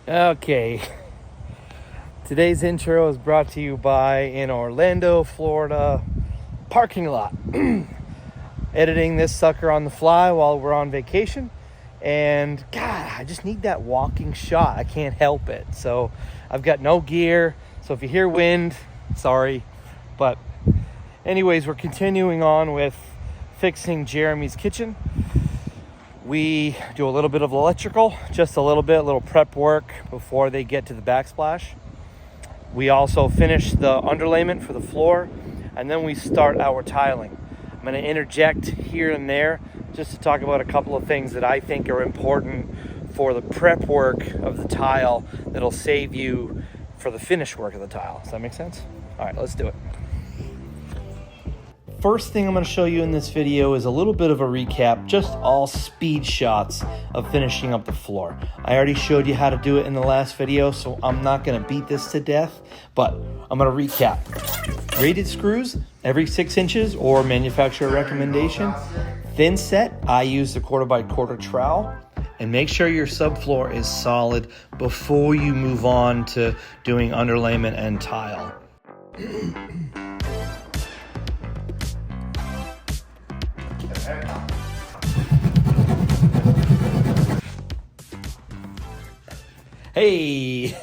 Okay, today's intro is brought to you by an Orlando, Florida parking lot. Editing this sucker on the fly while we're on vacation, and God, I just need that walking shot. I can't help it. So I've got no gear, so if you hear wind, sorry. But anyways, we're continuing on with fixing Jeremy's kitchen. We do a little bit of electrical, just a little prep work before they get to the backsplash. We also finish the underlayment for the floor, and then we start our tiling. I'm going to interject here and there just to talk about a couple of things that I think are important for the prep work of the tile that'll save you for the finish work of the tile. Does that make sense? All right, let's do it. First thing I'm going to show you in this video is a little bit of a recap, just all speed shots of finishing up the floor. I already showed you how to do it in the last video, so I'm not going to beat this to death, but I'm going to recap. Rated screws every 6 inches or manufacturer recommendation. Thin set, I use the 1/4 x trowel. And make sure your subfloor is solid before you move on to doing underlayment and tile. Hey!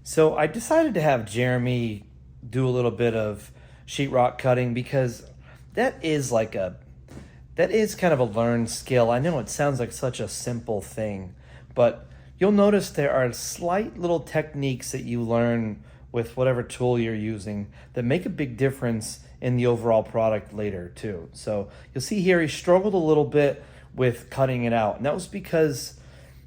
So I decided to have Jeremy do a little bit of sheetrock cutting because that is kind of a learned skill. I know it sounds like such a simple thing, but you'll notice there are slight little techniques that you learn with whatever tool you're using that make a big difference in the overall product later too. So you'll see here he struggled a little bit with cutting it out, and that was because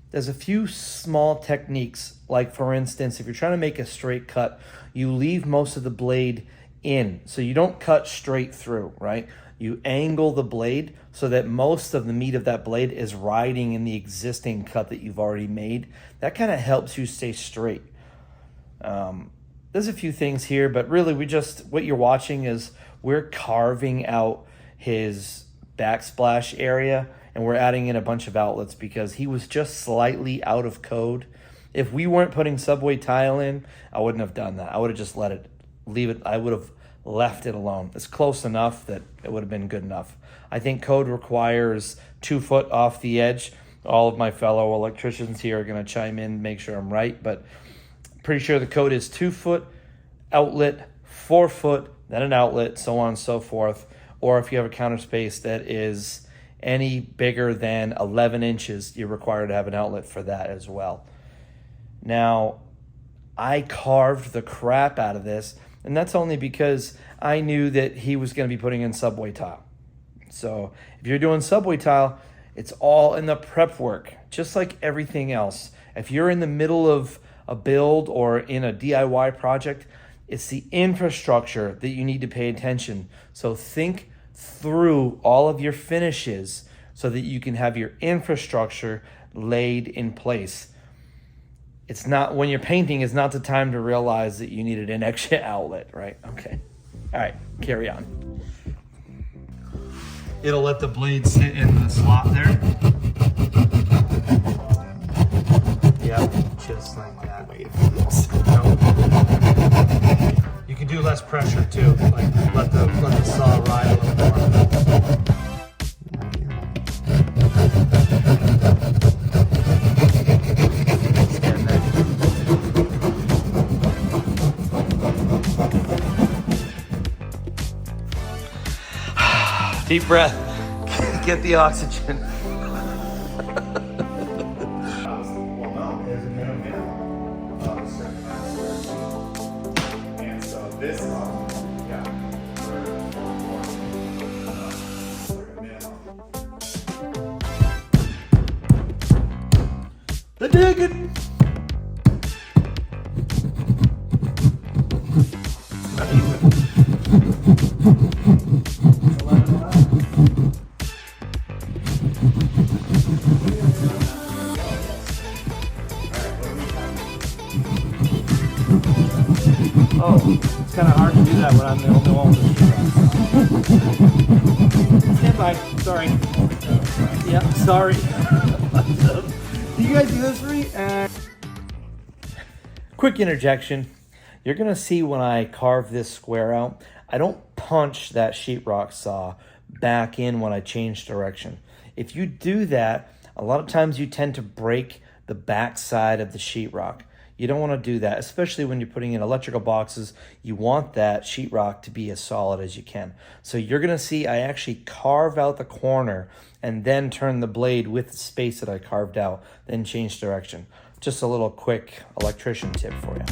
there's a few small techniques, like for instance, if you're trying to make a straight cut, you leave most of the blade in, so you don't cut straight through, right? You angle the blade so that most of the meat of that blade is riding in the existing cut that you've already made. That kind of helps you stay straight. There's a few things here, but really what you're watching is we're carving out his backsplash area, and we're adding in a bunch of outlets because he was just slightly out of code. If we weren't putting subway tile in, I wouldn't have done that. I would have just leave it. I would have left it alone. It's close enough that it would have been good enough. I think code requires 2 foot off the edge. All of my fellow electricians here are going to chime in, make sure I'm right, but pretty sure the code is 2 foot outlet, 4 foot, then an outlet, so on and so forth. Or if you have a counter space that is any bigger than 11 inches, you're required to have an outlet for that as well. Now, I carved the crap out of this, and that's only because I knew that he was going to be putting in subway tile. So if you're doing subway tile, it's all in the prep work, just like everything else. If you're in the middle of a build or in a DIY project, it's the infrastructure that you need to pay attention. So think through all of your finishes so that you can have your infrastructure laid in place. It's not, when you're painting, it's not the time to realize that you needed an extra outlet, right? Okay. All right, carry on. It'll let the blade sit in the slot there. Yep, just like that. You can do less pressure too, like let the saw ride a little more. Deep breath. Get the oxygen. The digging. Oh, it's kind of hard to do that when I'm the only one with the Stand by. Sorry. Yeah, sorry. awesome. You guys do this for me? Quick interjection. You're going to see when I carve this square out, I don't punch that sheetrock saw back in when I change direction. If you do that, a lot of times you tend to break the back side of the sheetrock. You don't want to do that, especially when you're putting in electrical boxes. You want that sheetrock to be as solid as you can. So you're going to see I actually carve out the corner and then turn the blade with the space that I carved out, then change direction. Just a little quick electrician tip for you.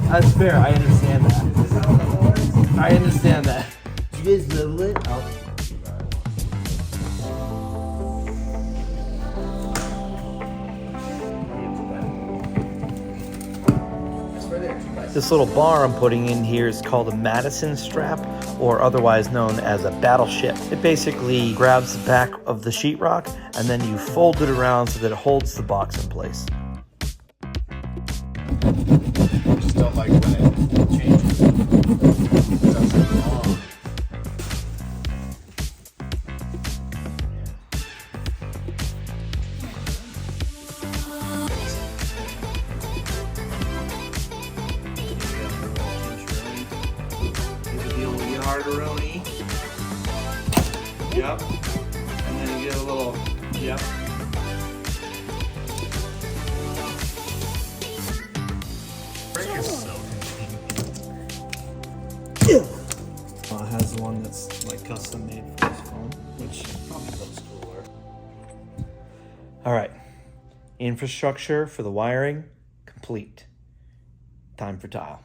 That's fair. I understand that. I understand that. Do you guys level it? This little bar I'm putting in here is called a Madison strap, or otherwise known as a battleship. It basically grabs the back of the sheetrock and then you fold it around so that it holds the box in place. I just don't like when it changes. It sounds so long. Harderoni. Yep. And then you get a little, yep. Has one that's like custom made for this phone, which probably looks cooler. All right. Infrastructure for the wiring complete. Time for tile.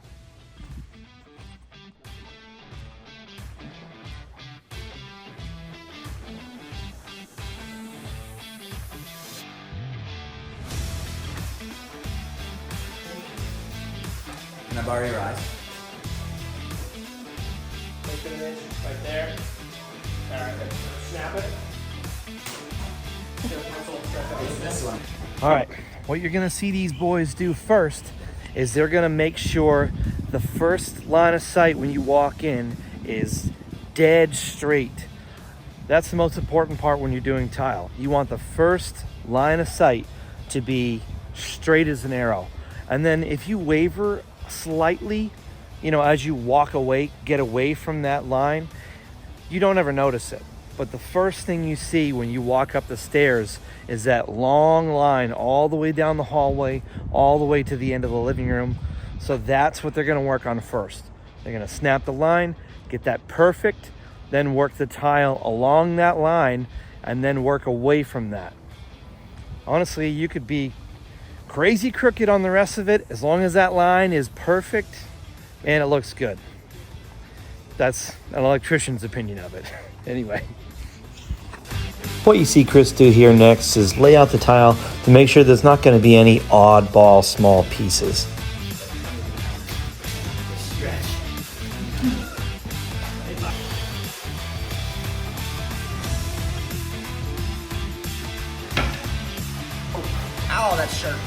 Can I borrow your eyes? Right there. All right, snap it. It's this one. All right, what you're gonna see these boys do first is they're gonna make sure the first line of sight when you walk in is dead straight. That's the most important part when you're doing tile. You want the first line of sight to be straight as an arrow. And then if you waver slightly, you know, as you walk away, get away from that line, you don't ever notice it. But the first thing you see when you walk up the stairs is that long line all the way down the hallway, all the way to the end of the living room. So that's what they're gonna work on first. They're gonna snap the line, get that perfect, then work the tile along that line, and then work away from that. Honestly, you could be crazy crooked on the rest of it. As long as that line is perfect, and it looks good. That's an electrician's opinion of it. Anyway. What you see Chris do here next is lay out the tile to make sure there's not going to be any oddball small pieces. Ow, that's sharp.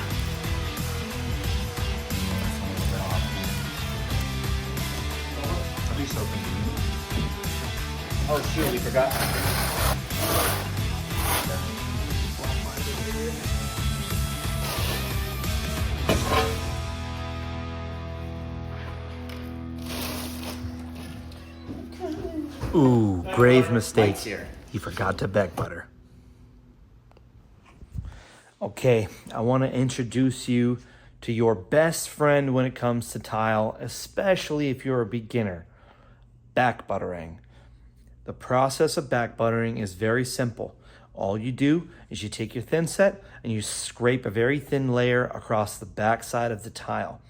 Oh shoot, we forgot. Ooh, grave mistake. He forgot to back butter. Okay, I want to introduce you to your best friend when it comes to tile, especially if you're a beginner. Back buttering. The process of back buttering is very simple. All you do is you take your thin set and you scrape a very thin layer across the back side of the tile.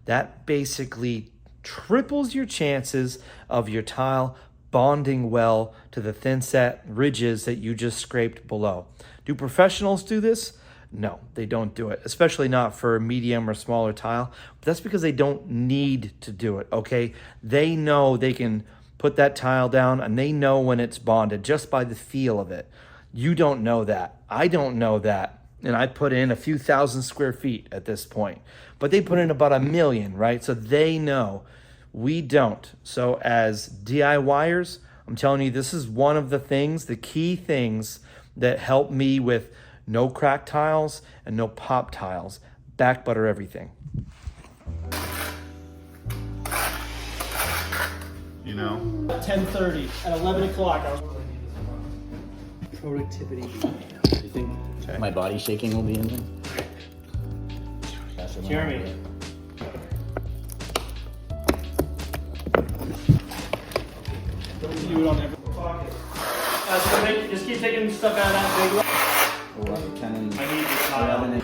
That basically triples your chances of your tile bonding well to the thin set ridges that you just scraped below. Do professionals do this? No, they don't do it, especially not for a medium or smaller tile. But that's because they don't need to do it, okay? They know they can put that tile down and they know when it's bonded just by the feel of it. You don't know that. I don't know that. And I put in a few thousand square feet at this point. But they put in about 1 million, right? So they know. We don't. So as DIYers, I'm telling you, this is one of the things, the key things that help me with no crack tiles and no pop tiles. Back butter everything. You know? 10:30 at 11 o'clock. I was productivity. Do you think my body shaking will be in there? Jeremy. Don't do it on every pocket. Just keep taking stuff out of that big one. 11, 10, and I need the tile. 11 and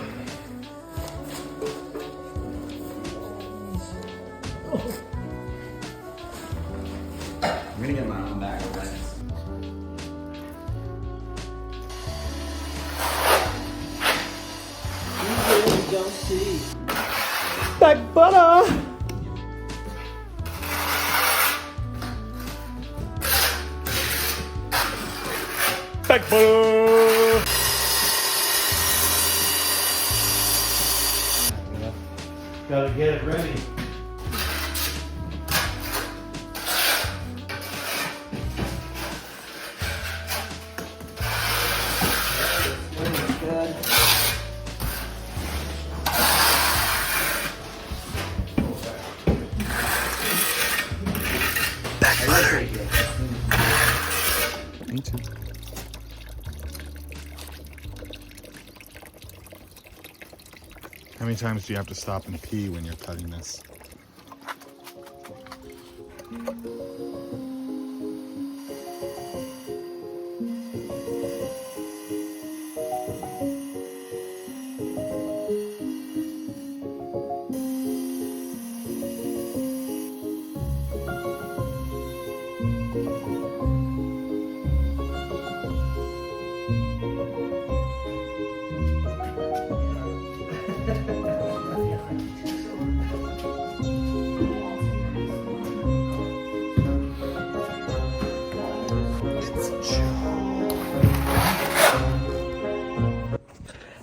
I'm gonna get my own bag of lettuce. You don't see. Back butter! Back butter! Gotta get it ready. Good. Me too. How many times do you have to stop and pee when you're cutting this?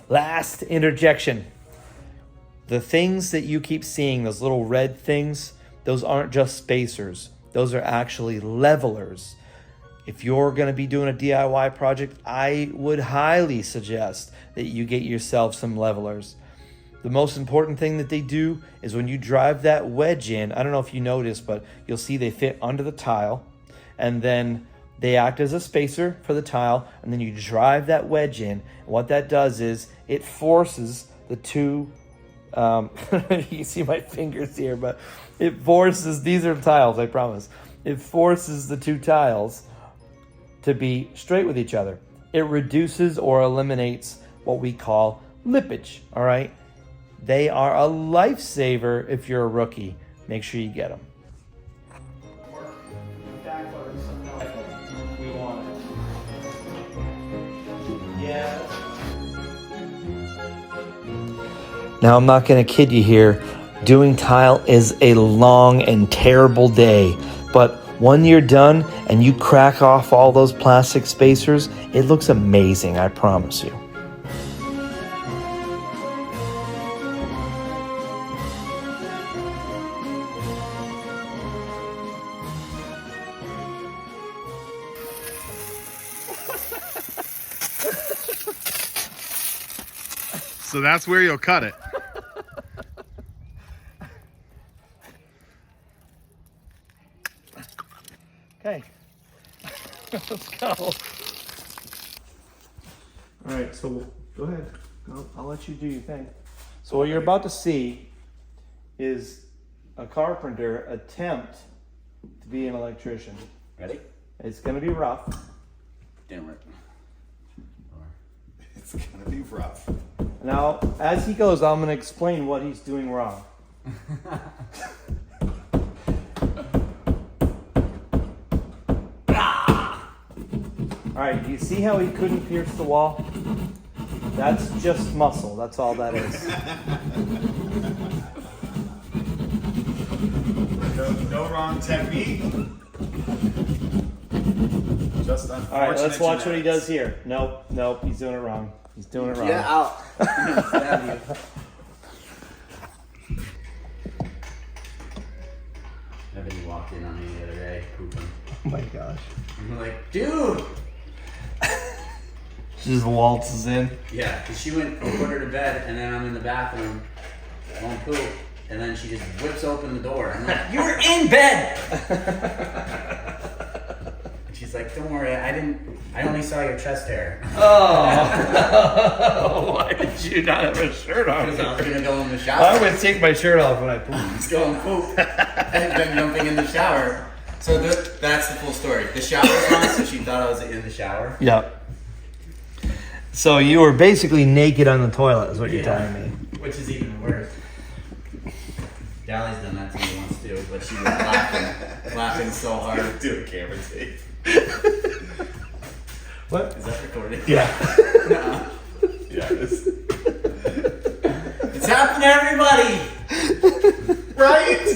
Last interjection. The things that you keep seeing, those little red things, those aren't just spacers. Those are actually levelers. If you're going to be doing a DIY project, I would highly suggest that you get yourself some levelers. The most important thing that they do is when you drive that wedge in, I don't know if you noticed, but you'll see they fit under the tile, and then they act as a spacer for the tile, and then you drive that wedge in. And what that does is it forces the two, you can see my fingers here, but it forces, these are tiles, I promise. It forces the two tiles to be straight with each other. It reduces or eliminates what we call lippage, all right? They are a lifesaver if you're a rookie. Make sure you get them. We want it. Yeah. Now, I'm not going to kid you here. Doing tile is a long and terrible day, but when you're done and you crack off all those plastic spacers, it looks amazing, I promise you. So that's where you'll cut it. Okay, let's go. All right, so go ahead. I'll let you do your thing. So what you're about to see is a carpenter attempt to be an electrician. Ready? It's gonna be rough. Didn't work. It's gonna be rough. Now, as he goes, I'm gonna explain what he's doing wrong. All right, do you see how he couldn't pierce the wall? That's just muscle, that's all that is. No wrong technique. Just unfortunate. All right, let's watch what he genetics. does here. Nope, he's doing it wrong. He's doing it wrong. Get out. Stab you. Ebony walked in on me the other day, pooping. Oh my gosh. I'm like, dude! She just waltzes in. Yeah, because she went and put her to bed, and then I'm in the bathroom, going poop, and then she just whips open the door. I'm like, you were in bed! And she's like, don't worry, I only saw your chest hair. Oh. Why did you not have a shirt on? Because I was going to go in the shower. I would take my shirt off when I poop. Just go and poop, and then jumping in the shower. So that's the full story. The shower was on, so she thought I was in the shower. Yep. So you were basically naked on the toilet, is what you're telling me. Which is even worse. Dally's done that to me once too, but she was laughing so hard. Do a camera tape. What? Is that recorded? Yeah. No. Yeah, it is. It's happened to everybody! Right?